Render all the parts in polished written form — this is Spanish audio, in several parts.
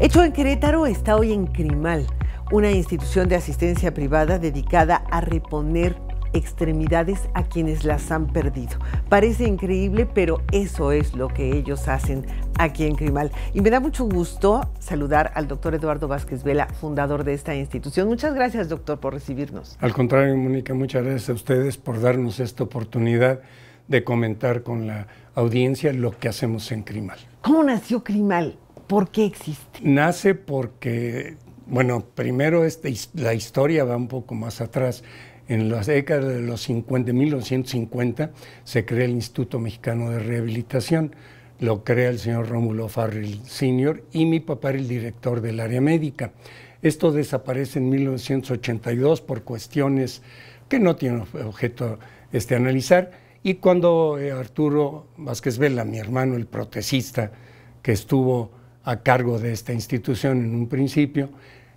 Hecho en Querétaro está hoy en Crimal, una institución de asistencia privada dedicada a reponer extremidades a quienes las han perdido. Parece increíble, pero eso es lo que ellos hacen aquí en Crimal. Y me da mucho gusto saludar al doctor Eduardo Vázquez Vela, fundador de esta institución. Muchas gracias, doctor, por recibirnos. Al contrario, Mónica, muchas gracias a ustedes por darnos esta oportunidad de comentar con la audiencia lo que hacemos en Crimal. ¿Cómo nació Crimal? ¿Por qué existe? Nace porque, bueno, primero la historia va un poco más atrás. En las décadas de los 50, 1950, se crea el Instituto Mexicano de Rehabilitación. Lo crea el señor Rómulo Farril Sr. y mi papá era el director del área médica. Esto desaparece en 1982 por cuestiones que no tienen objeto analizar. Y cuando Arturo Vázquez Vela, mi hermano, el protecista, que estuvo a cargo de esta institución en un principio,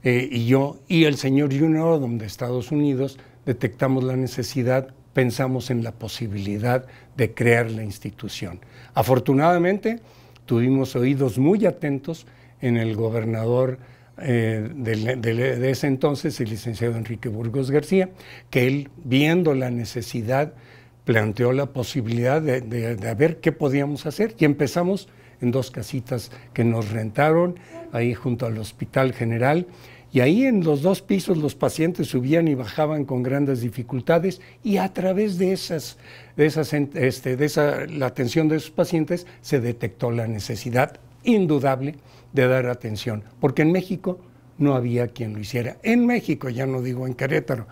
y yo y el señor Junior de Estados Unidos, detectamos la necesidad, pensamos en la posibilidad de crear la institución. Afortunadamente, tuvimos oídos muy atentos en el gobernador de ese entonces, el licenciado Enrique Burgos García, que él, viendo la necesidad, planteó la posibilidad de ver qué podíamos hacer, y empezamos en 2 casitas que nos rentaron ahí junto al Hospital General, y ahí en los 2 pisos los pacientes subían y bajaban con grandes dificultades, y a través de la atención de esos pacientes se detectó la necesidad indudable de dar atención, porque en México no había quien lo hiciera. En México, ya no digo en Querétaro,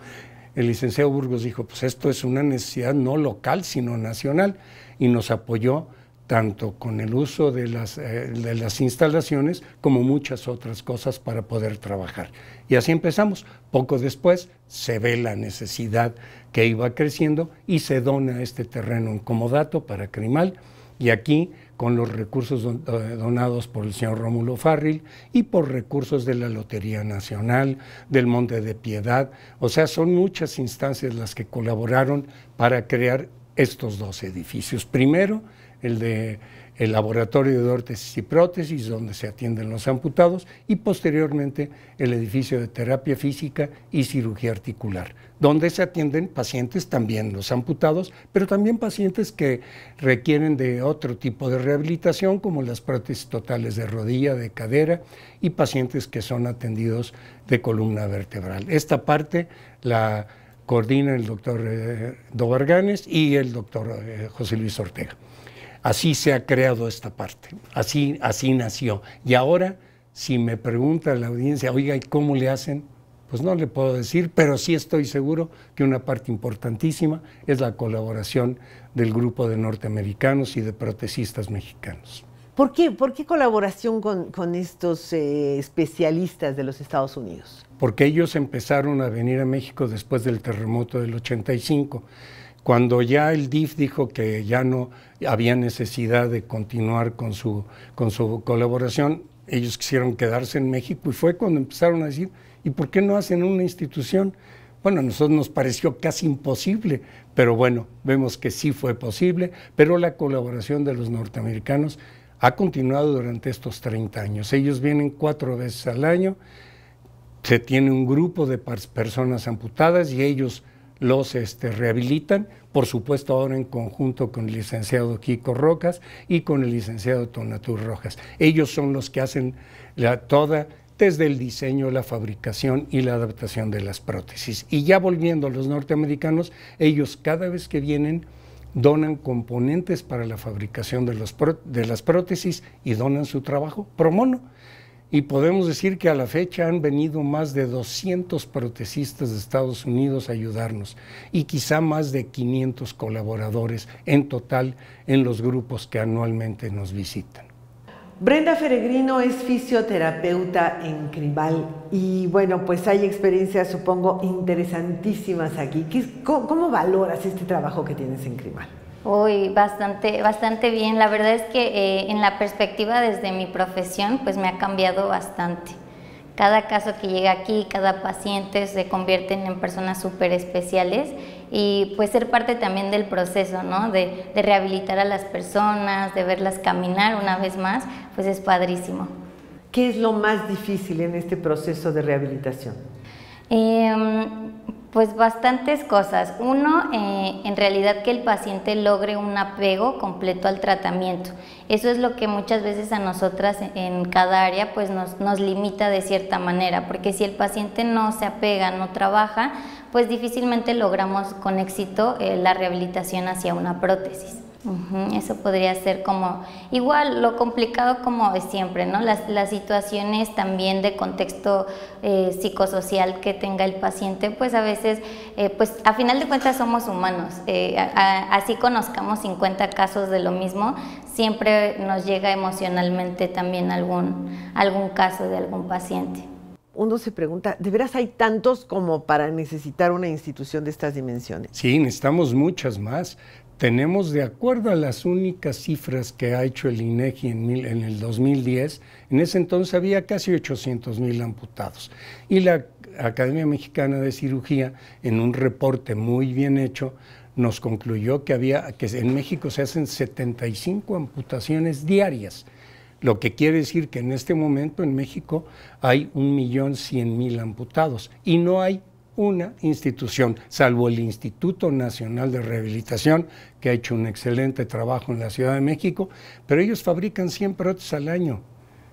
el licenciado Burgos dijo, pues esto es una necesidad no local, sino nacional, y nos apoyó tanto con el uso de las instalaciones como muchas otras cosas para poder trabajar. Y así empezamos. Poco después se ve la necesidad que iba creciendo y se dona este terreno en comodato para Crimal, y aquí con los recursos donados por el señor Rómulo Farril y por recursos de la Lotería Nacional, del Monte de Piedad, o sea, son muchas instancias las que colaboraron para crear estos 2 edificios. Primero, el laboratorio de órtesis y prótesis, donde se atienden los amputados, y posteriormente el edificio de terapia física y cirugía articular, donde se atienden pacientes, también los amputados, pero también pacientes que requieren de otro tipo de rehabilitación, como las prótesis totales de rodilla, de cadera, y pacientes que son atendidos de columna vertebral. Esta parte la coordina el doctor Dobarganes y el doctor José Luis Ortega. Así se ha creado esta parte, así nació. Y ahora, si me pregunta la audiencia, oiga, ¿y cómo le hacen? Pues no le puedo decir, pero sí estoy seguro que una parte importantísima es la colaboración del grupo de norteamericanos y de protecistas mexicanos. ¿Por qué colaboración con estos especialistas de los Estados Unidos? Porque ellos empezaron a venir a México después del terremoto del 85. Cuando ya el DIF dijo que ya no había necesidad de continuar con su colaboración, ellos quisieron quedarse en México, y fue cuando empezaron a decir, ¿y por qué no hacen una institución? Bueno, a nosotros nos pareció casi imposible, pero bueno, vemos que sí fue posible, pero la colaboración de los norteamericanos ha continuado durante estos 30 años. Ellos vienen 4 veces al año, se tiene un grupo de personas amputadas y ellos los rehabilitan, por supuesto ahora en conjunto con el licenciado Kiko Rocas y con el licenciado Tonatú Rojas. Ellos son los que hacen desde el diseño, la fabricación y la adaptación de las prótesis. Y ya volviendo a los norteamericanos, ellos cada vez que vienen donan componentes para la fabricación de las prótesis y donan su trabajo pro bono. Y podemos decir que a la fecha han venido más de 200 protecistas de Estados Unidos a ayudarnos, y quizá más de 500 colaboradores en total en los grupos que anualmente nos visitan. Brenda Feregrino es fisioterapeuta en Crimal, y bueno, pues hay experiencias, supongo, interesantísimas aquí. ¿Cómo valoras este trabajo que tienes en Crimal? Uy, bastante bien. La verdad es que en la perspectiva desde mi profesión, pues me ha cambiado bastante. Cada caso que llega aquí, cada paciente se convierten en personas súper especiales, y pues ser parte también del proceso, ¿no? De rehabilitar a las personas, de verlas caminar una vez más, pues es padrísimo. ¿Qué es lo más difícil en este proceso de rehabilitación? Pues bastantes cosas. Uno, en realidad que el paciente logre un apego completo al tratamiento. Eso es lo que muchas veces a nosotras en cada área pues nos limita de cierta manera, porque si el paciente no se apega, no trabaja, pues difícilmente logramos con éxito la rehabilitación hacia una prótesis. Eso podría ser como, igual lo complicado como es siempre, ¿no? Las situaciones también de contexto psicosocial que tenga el paciente, pues a veces, pues a final de cuentas somos humanos, así conozcamos 50 casos de lo mismo, siempre nos llega emocionalmente también algún caso de algún paciente. Uno se pregunta, ¿de veras hay tantos como para necesitar una institución de estas dimensiones? Sí, necesitamos muchas más. Tenemos, de acuerdo a las únicas cifras que ha hecho el INEGI en el 2010, en ese entonces había casi 800,000 amputados. Y la Academia Mexicana de Cirugía, en un reporte muy bien hecho, nos concluyó que en México se hacen 75 amputaciones diarias, lo que quiere decir que en este momento en México hay 1,100,000 amputados y no hay una institución, salvo el Instituto Nacional de Rehabilitación, que ha hecho un excelente trabajo en la Ciudad de México, pero ellos fabrican 100 prótesis al año.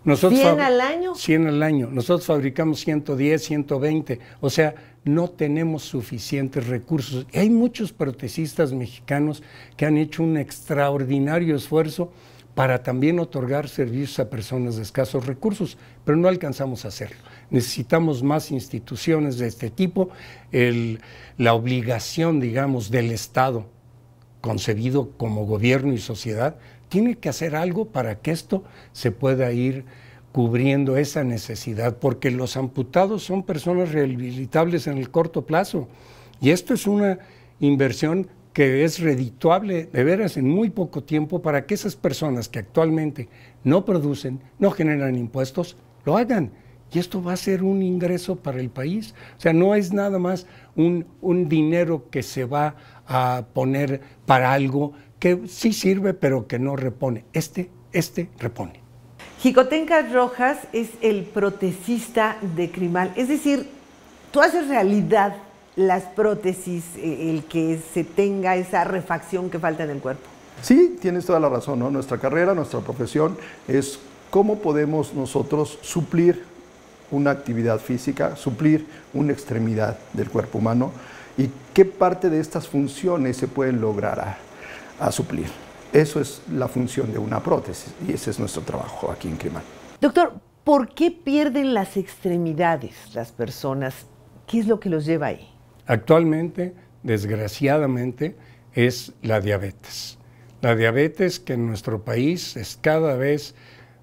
Nosotros ¿100 al año? 100 al año. Nosotros fabricamos 110, 120. O sea, no tenemos suficientes recursos. Y hay muchos protecistas mexicanos que han hecho un extraordinario esfuerzo para también otorgar servicios a personas de escasos recursos, pero no alcanzamos a hacerlo. Necesitamos más instituciones de este tipo. La obligación, digamos, del Estado, concebido como gobierno y sociedad, tiene que hacer algo para que esto se pueda ir cubriendo esa necesidad, porque los amputados son personas rehabilitables en el corto plazo, y esto es una inversión que es redituable de veras en muy poco tiempo para que esas personas que actualmente no producen, no generan impuestos, lo hagan. Y esto va a ser un ingreso para el país. O sea, no es nada más un dinero que se va a poner para algo que sí sirve, pero que no repone. Este repone. Xicoténcatl Rojas es el protecista de Crimal. Es decir, tú haces realidad las prótesis, el que se tenga esa refacción que falta en el cuerpo. Sí, tienes toda la razón, ¿no? Nuestra carrera, nuestra profesión es cómo podemos nosotros suplir una actividad física, suplir una extremidad del cuerpo humano y qué parte de estas funciones se pueden lograr a suplir. Eso es la función de una prótesis y ese es nuestro trabajo aquí en Crimal. Doctor, ¿por qué pierden las extremidades las personas? ¿Qué es lo que los lleva ahí? Actualmente, desgraciadamente, es la diabetes. La diabetes, que en nuestro país es cada vez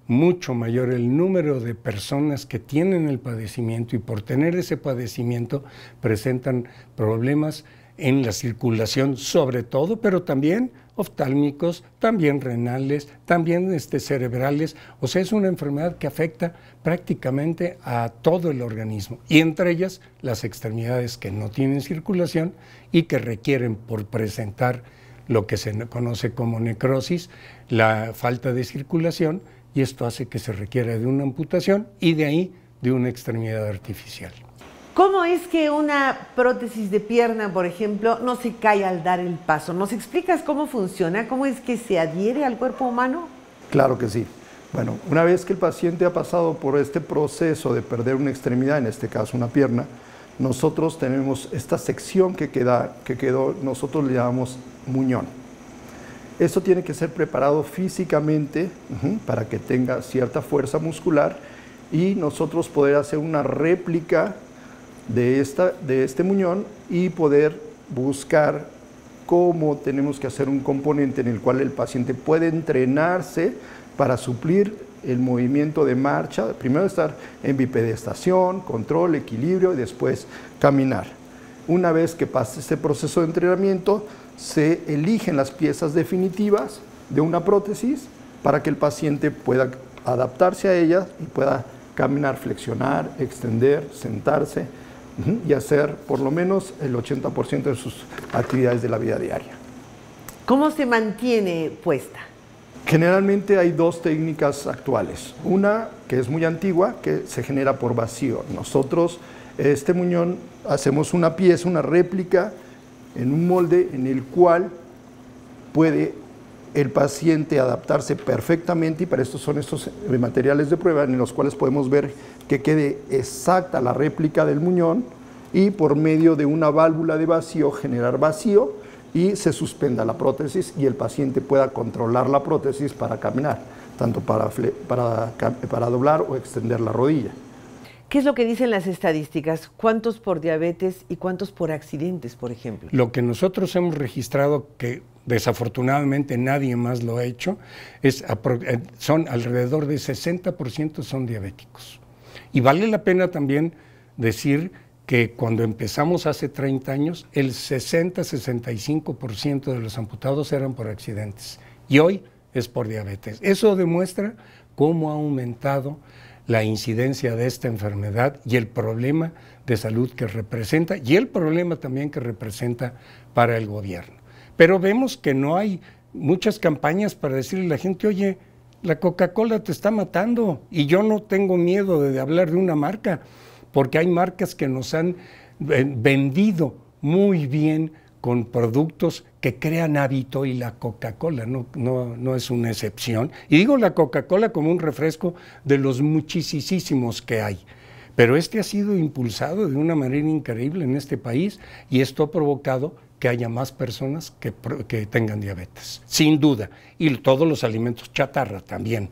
mucho mayor el número de personas que tienen el padecimiento y por tener ese padecimiento presentan problemas en la circulación sobre todo, pero también oftálmicos, también renales, también cerebrales. O sea, es una enfermedad que afecta prácticamente a todo el organismo y entre ellas las extremidades que no tienen circulación y que requieren por presentar lo que se conoce como necrosis, la falta de circulación, y esto hace que se requiera de una amputación y de ahí de una extremidad artificial. ¿Cómo es que una prótesis de pierna, por ejemplo, no se cae al dar el paso? ¿Nos explicas cómo funciona? ¿Cómo es que se adhiere al cuerpo humano? Claro que sí. Bueno, una vez que el paciente ha pasado por este proceso de perder una extremidad, en este caso una pierna, nosotros tenemos esta sección que quedó, nosotros le llamamos muñón. Esto tiene que ser preparado físicamente para que tenga cierta fuerza muscular y nosotros poder hacer una réplica de este muñón y poder buscar cómo tenemos que hacer un componente en el cual el paciente puede entrenarse para suplir el movimiento de marcha, primero estar en bipedestación, control, equilibrio y después caminar. Una vez que pase este proceso de entrenamiento, se eligen las piezas definitivas de una prótesis para que el paciente pueda adaptarse a ellas y pueda caminar, flexionar, extender, sentarse y hacer por lo menos el 80% de sus actividades de la vida diaria. ¿Cómo se mantiene puesta? Generalmente hay dos técnicas actuales. Una que es muy antigua, que se genera por vacío. Nosotros, este muñón, hacemos una pieza, una réplica en un molde en el cual puede el paciente adaptarse perfectamente, y para esto son estos materiales de prueba en los cuales podemos ver que quede exacta la réplica del muñón, y por medio de una válvula de vacío generar vacío y se suspenda la prótesis y el paciente pueda controlar la prótesis para caminar, tanto para doblar o extender la rodilla. ¿Qué es lo que dicen las estadísticas? ¿Cuántos por diabetes y cuántos por accidentes, por ejemplo? Lo que nosotros hemos registrado, que desafortunadamente nadie más lo ha hecho, son alrededor de 60% son diabéticos. Y vale la pena también decir que cuando empezamos hace 30 años, el 60-65% de los amputados eran por accidentes y hoy es por diabetes. Eso demuestra cómo ha aumentado la incidencia de esta enfermedad y el problema de salud que representa y el problema también que representa para el gobierno. Pero vemos que no hay muchas campañas para decirle a la gente, oye, la Coca-Cola te está matando, y yo no tengo miedo de hablar de una marca, porque hay marcas que nos han vendido muy bien con productos que crean hábito, y la Coca-Cola no es una excepción. Y digo la Coca-Cola como un refresco de los muchísimos que hay. Pero este ha sido impulsado de una manera increíble en este país, y esto ha provocado que haya más personas que tengan diabetes, sin duda, y todos los alimentos chatarra también.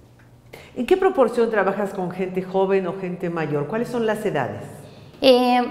¿En qué proporción trabajas con gente joven o gente mayor? ¿Cuáles son las edades?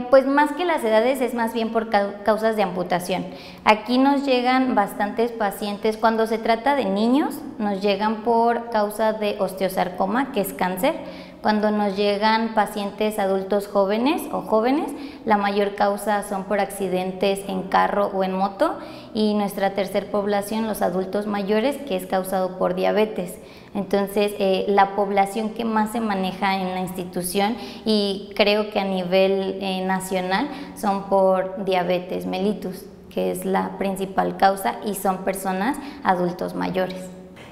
Pues más que las edades es más bien por causas de amputación. Aquí nos llegan bastantes pacientes, cuando se trata de niños, nos llegan por causa de osteosarcoma, que es cáncer. Cuando nos llegan pacientes adultos jóvenes o jóvenes, la mayor causa son por accidentes en carro o en moto, y nuestra tercer población, los adultos mayores, que es causado por diabetes. Entonces, la población que más se maneja en la institución, y creo que a nivel nacional, son por diabetes mellitus, que es la principal causa, y son personas adultos mayores.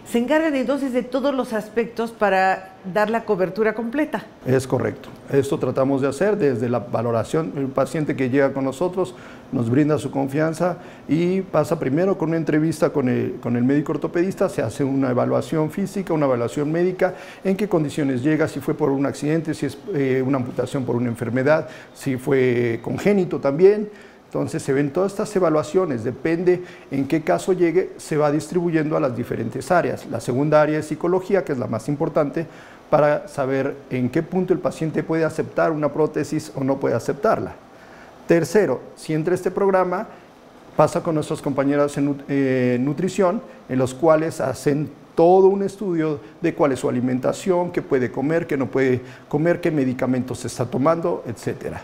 Se encargan entonces de todos los aspectos para dar la cobertura completa. Es correcto. Esto tratamos de hacer desde la valoración. El paciente que llega con nosotros nos brinda su confianza y pasa primero con una entrevista con el médico ortopedista, se hace una evaluación física, una evaluación médica, en qué condiciones llega, si fue por un accidente, si es una amputación por una enfermedad, si fue congénito también. Entonces se ven todas estas evaluaciones, depende en qué caso llegue, se va distribuyendo a las diferentes áreas. La segunda área es psicología, que es la más importante, para saber en qué punto el paciente puede aceptar una prótesis o no puede aceptarla. Tercero, si entra este programa, pasa con nuestros compañeros en nutrición, en los cuales hacen todo un estudio de cuál es su alimentación, qué puede comer, qué no puede comer, qué medicamentos se está tomando, etcétera.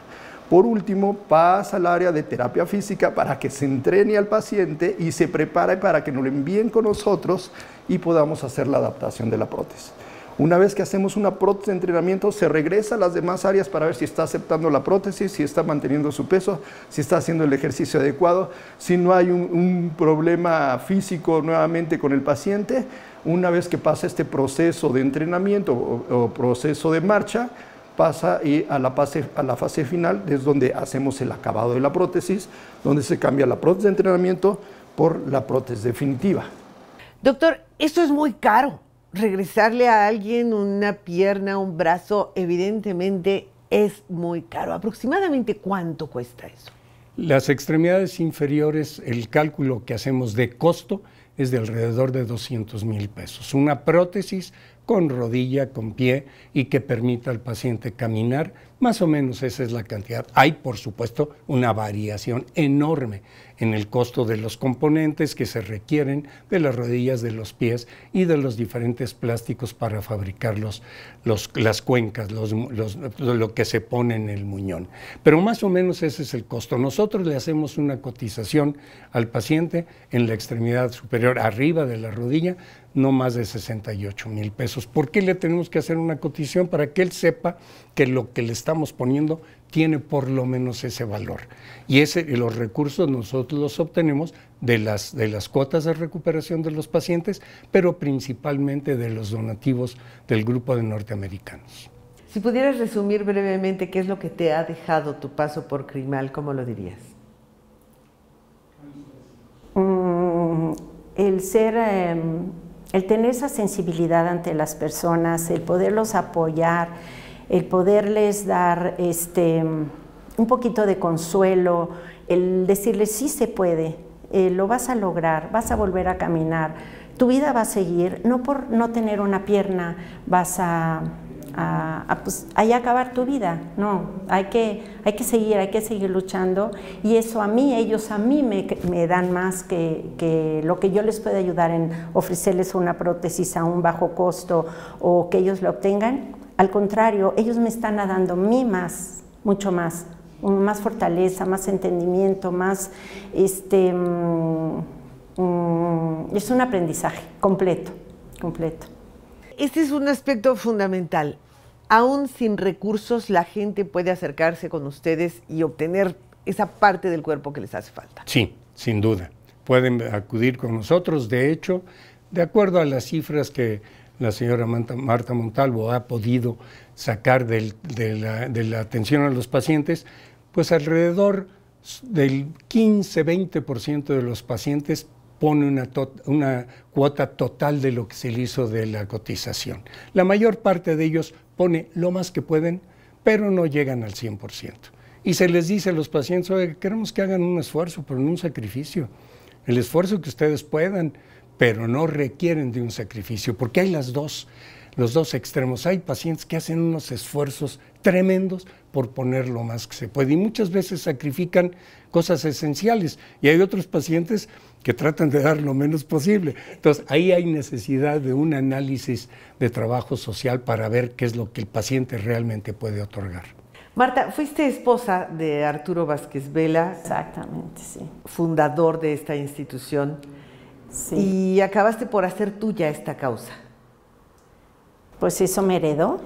Por último, pasa al área de terapia física para que se entrene al paciente y se prepare para que nos lo envíen con nosotros y podamos hacer la adaptación de la prótesis. Una vez que hacemos una prótesis de entrenamiento, se regresa a las demás áreas para ver si está aceptando la prótesis, si está manteniendo su peso, si está haciendo el ejercicio adecuado, si no hay un problema físico nuevamente con el paciente. Una vez que pasa este proceso de entrenamiento o proceso de marcha, pasa a la fase final, es donde hacemos el acabado de la prótesis, donde se cambia la prótesis de entrenamiento por la prótesis definitiva. Doctor, esto es muy caro. Regresarle a alguien una pierna, un brazo, evidentemente es muy caro. ¿Aproximadamente cuánto cuesta eso? Las extremidades inferiores, el cálculo que hacemos de costo es de alrededor de 200,000 pesos. Una prótesis con rodilla, con pie y que permita al paciente caminar, más o menos esa es la cantidad. Hay, por supuesto, una variación enorme en el costo de los componentes que se requieren de las rodillas, de los pies y de los diferentes plásticos para fabricar las cuencas, lo que se pone en el muñón. Pero más o menos ese es el costo. Nosotros le hacemos una cotización al paciente en la extremidad superior, arriba de la rodilla, no más de 68,000 pesos. ¿Por qué le tenemos que hacer una cotización? Para que él sepa que lo que le estamos poniendo tiene por lo menos ese valor. Y los recursos nosotros los obtenemos de las cuotas de recuperación de los pacientes, pero principalmente de los donativos del grupo de norteamericanos. Si pudieras resumir brevemente qué es lo que te ha dejado tu paso por CRIMAL, ¿cómo lo dirías? El tener esa sensibilidad ante las personas, el poderlos apoyar, el poderles dar un poquito de consuelo, el decirles sí se puede, lo vas a lograr, vas a volver a caminar, tu vida va a seguir, no por no tener una pierna vas a acabar tu vida, no, hay que seguir luchando, y eso ellos a mí me dan más que lo que yo les pueda ayudar en ofrecerles una prótesis a un bajo costo o que ellos la obtengan. Al contrario, ellos me están dando a mí mucho más fortaleza, más entendimiento, más es un aprendizaje completo. Este es un aspecto fundamental. Aún sin recursos, la gente puede acercarse con ustedes y obtener esa parte del cuerpo que les hace falta. Sí, sin duda. Pueden acudir con nosotros. De hecho, de acuerdo a las cifras que la señora Marta Montalvo ha podido sacar de la atención a los pacientes, pues alrededor del 15-20% de los pacientes pone una cuota total de lo que se le hizo de la cotización. La mayor parte de ellos pone lo más que pueden, pero no llegan al 100%. Y se les dice a los pacientes, oye, queremos que hagan un esfuerzo, pero no un sacrificio. El esfuerzo que ustedes puedan, pero no requieren de un sacrificio, porque hay los dos extremos. Hay pacientes que hacen unos esfuerzos tremendos por poner lo más que se puede y muchas veces sacrifican cosas esenciales, y hay otros pacientes que tratan de dar lo menos posible. Entonces, ahí hay necesidad de un análisis de trabajo social para ver qué es lo que el paciente realmente puede otorgar. Marta, fuiste esposa de Arturo Vázquez Vela. Exactamente, sí. Fundador de esta institución. Sí. Y acabaste por hacer tuya esta causa. Pues eso me heredó.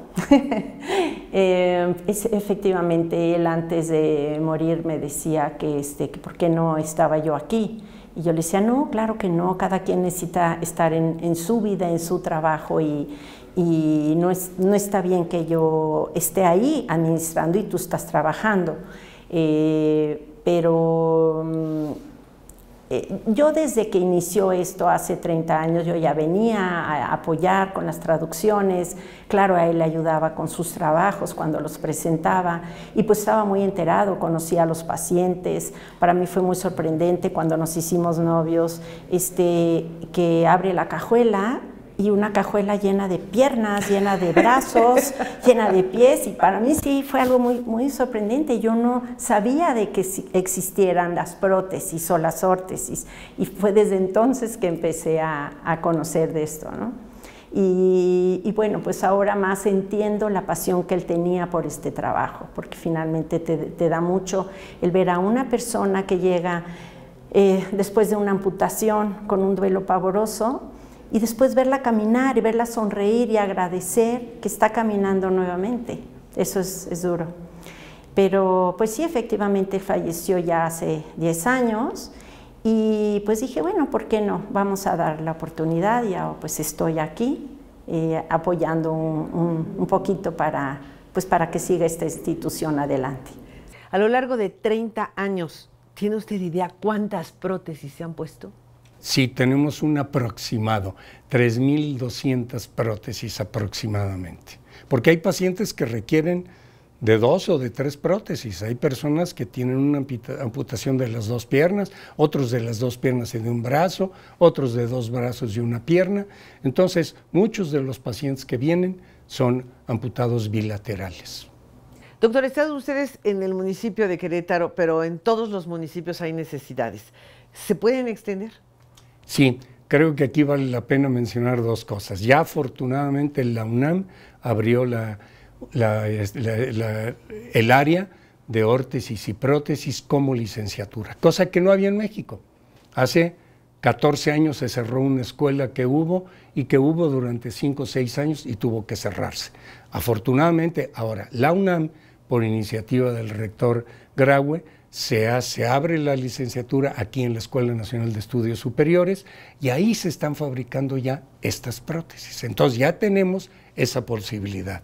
Efectivamente, él antes de morir me decía que por qué no estaba yo aquí. Y yo le decía, no, claro que no, cada quien necesita estar en su vida, en su trabajo, y no está bien que yo esté ahí administrando y tú estás trabajando. Yo desde que inició esto hace 30 años, yo ya venía a apoyar con las traducciones. Claro, a él le ayudaba con sus trabajos cuando los presentaba, y pues estaba muy enterado, conocía a los pacientes. Para mí fue muy sorprendente cuando nos hicimos novios, que abre la cajuela y una cajuela llena de piernas, llena de brazos, llena de pies, y para mí sí fue algo muy, muy sorprendente. Yo no sabía de que existieran las prótesis o las órtesis, y fue desde entonces que empecé a conocer de esto, ¿no? Y bueno, pues ahora más entiendo la pasión que él tenía por este trabajo, porque finalmente te da mucho el ver a una persona que llega después de una amputación con un duelo pavoroso, y después verla caminar y verla sonreír y agradecer que está caminando nuevamente. Eso es duro. Pero pues sí, efectivamente falleció ya hace 10 años, y pues dije, bueno, ¿por qué no? Vamos a dar la oportunidad, y pues estoy aquí apoyando un poquito para que siga esta institución adelante. A lo largo de 30 años, ¿tiene usted idea cuántas prótesis se han puesto? Sí, tenemos un aproximado, 3.200 prótesis aproximadamente, porque hay pacientes que requieren de 2 o de 3 prótesis. Hay personas que tienen una amputación de las 2 piernas, otros de las 2 piernas y de un brazo, otros de 2 brazos y una pierna. Entonces, muchos de los pacientes que vienen son amputados bilaterales. Doctor, están ustedes en el municipio de Querétaro, pero en todos los municipios hay necesidades. ¿Se pueden extender? Sí, creo que aquí vale la pena mencionar 2 cosas. Ya afortunadamente la UNAM abrió el área de órtesis y prótesis como licenciatura, cosa que no había en México. Hace 14 años se cerró una escuela que hubo durante 5 o 6 años y tuvo que cerrarse. Afortunadamente ahora la UNAM, por iniciativa del rector Graue, se abre la licenciatura aquí en la Escuela Nacional de Estudios Superiores y ahí se están fabricando ya estas prótesis. Entonces ya tenemos esa posibilidad.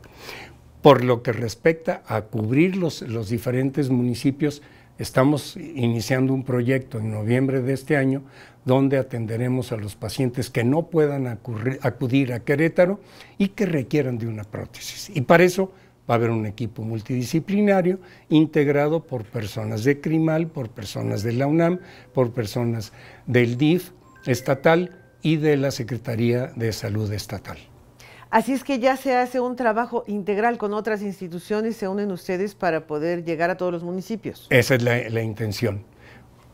Por lo que respecta a cubrir los diferentes municipios, estamos iniciando un proyecto en noviembre de este año donde atenderemos a los pacientes que no puedan acudir a Querétaro y que requieran de una prótesis. Y para eso va a haber un equipo multidisciplinario integrado por personas de CRIMAL, por personas de la UNAM, por personas del DIF estatal y de la Secretaría de Salud estatal. Así es que ya se hace un trabajo integral con otras instituciones, se unen ustedes para poder llegar a todos los municipios. Esa es la intención.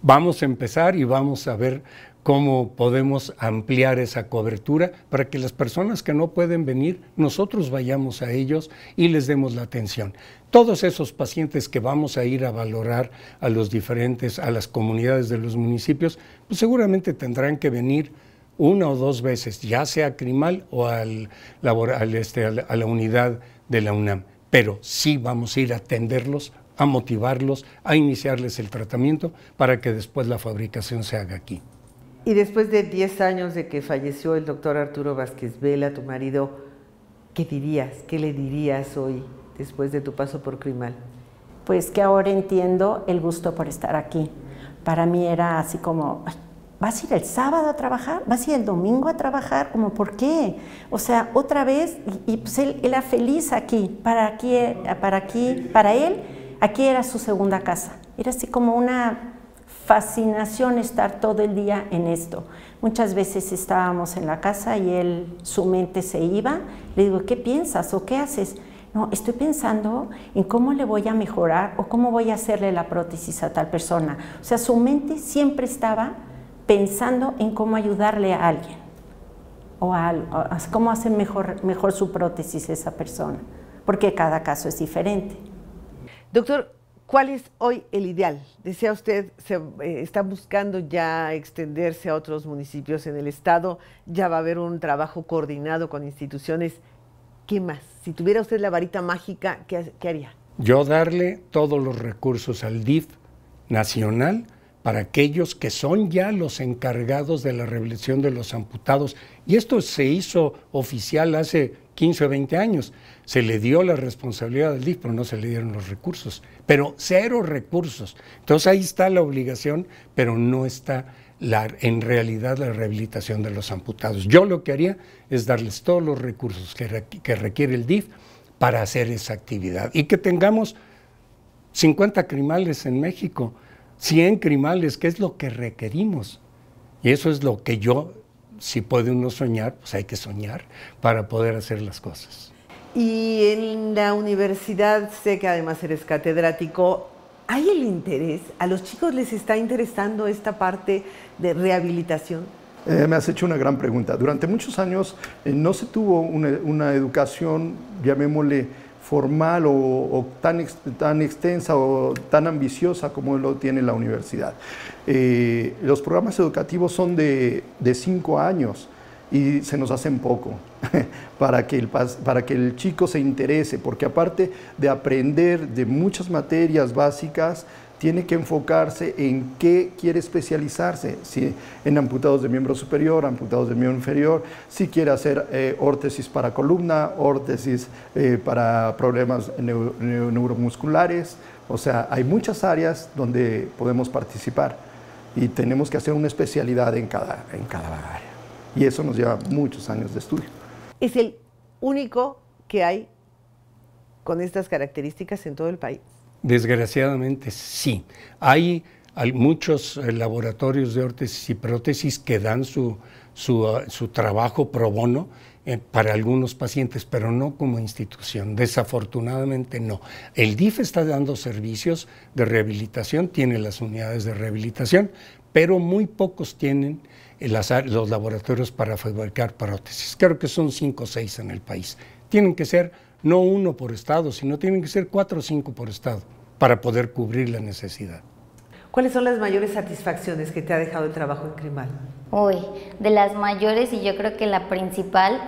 Vamos a empezar y vamos a ver cómo podemos ampliar esa cobertura para que las personas que no pueden venir, nosotros vayamos a ellos y les demos la atención. Todos esos pacientes que vamos a ir a valorar a las comunidades de los municipios, pues seguramente tendrán que venir una o dos veces, ya sea a CRIMAL o a la unidad de la UNAM. Pero sí vamos a ir a atenderlos, a motivarlos, a iniciarles el tratamiento para que después la fabricación se haga aquí. Y después de 10 años de que falleció el doctor Arturo Vázquez Vela, tu marido, ¿qué dirías? ¿Qué le dirías hoy después de tu paso por CRIMAL? Pues que ahora entiendo el gusto por estar aquí. Para mí era así como, ¿vas a ir el sábado a trabajar? ¿Vas a ir el domingo a trabajar? Como, ¿por qué? O sea, otra vez, y pues él era feliz aquí. Para él, aquí era su segunda casa. Era así como una fascinación estar todo el día en esto. Muchas veces estábamos en la casa y su mente se iba. Le digo, ¿qué piensas o qué haces? No, estoy pensando en cómo le voy a mejorar o cómo voy a hacerle la prótesis a tal persona. O sea, su mente siempre estaba pensando en cómo ayudarle a alguien o a cómo hacer mejor su prótesis a esa persona, porque cada caso es diferente. Doctor, ¿cuál es hoy el ideal? Decía usted, está buscando ya extenderse a otros municipios en el estado, ya va a haber un trabajo coordinado con instituciones. ¿Qué más? Si tuviera usted la varita mágica, ¿qué haría? Yo darle todos los recursos al DIF nacional para aquellos que son ya los encargados de la rehabilitación de los amputados. Y esto se hizo oficial hace 15 o 20 años. Se le dio la responsabilidad al DIF, pero no se le dieron los recursos. Pero 0 recursos. Entonces ahí está la obligación, pero no está en realidad la rehabilitación de los amputados. Yo lo que haría es darles todos los recursos que requiere el DIF para hacer esa actividad. Y que tengamos 50 CRIMALes en México, 100 CRIMALes, que es lo que requerimos. Y eso es lo que si puede uno soñar, pues hay que soñar para poder hacer las cosas. Y en la universidad, sé que además eres catedrático, ¿hay el interés? ¿A los chicos les está interesando esta parte de rehabilitación? Me has hecho una gran pregunta. Durante muchos años no se tuvo una educación, llamémosle, formal o tan extensa o tan ambiciosa como lo tiene la universidad. Los programas educativos son de 5 años y se nos hacen poco para que el chico se interese, porque aparte de aprender de muchas materias básicas, tiene que enfocarse en qué quiere especializarse, si en amputados de miembro superior, amputados de miembro inferior, si quiere hacer órtesis para columna, órtesis para problemas neuromusculares. O sea, hay muchas áreas donde podemos participar y tenemos que hacer una especialidad en cada área. Y eso nos lleva muchos años de estudio. ¿Es el único que hay con estas características en todo el país? Desgraciadamente sí. Hay muchos laboratorios de órtesis y prótesis que dan su trabajo pro bono para algunos pacientes, pero no como institución. Desafortunadamente no. El DIF está dando servicios de rehabilitación, tiene las unidades de rehabilitación, pero muy pocos tienen los laboratorios para fabricar prótesis. Creo que son 5 o 6 en el país. Tienen que ser no 1 por estado, sino tienen que ser 4 o 5 por estado para poder cubrir la necesidad. ¿Cuáles son las mayores satisfacciones que te ha dejado el trabajo en CRIMAL? Uy, de las mayores, y yo creo que la principal,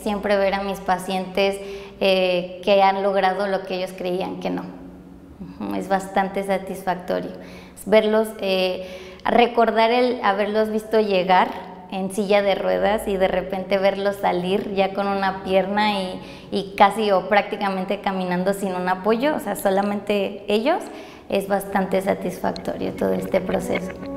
siempre ver a mis pacientes que han logrado lo que ellos creían que no. es bastante satisfactorio. Verlos, recordar el haberlos visto llegar en silla de ruedas y de repente verlos salir ya con una pierna y casi o prácticamente caminando sin un apoyo, o sea, solamente ellos, es bastante satisfactorio todo este proceso.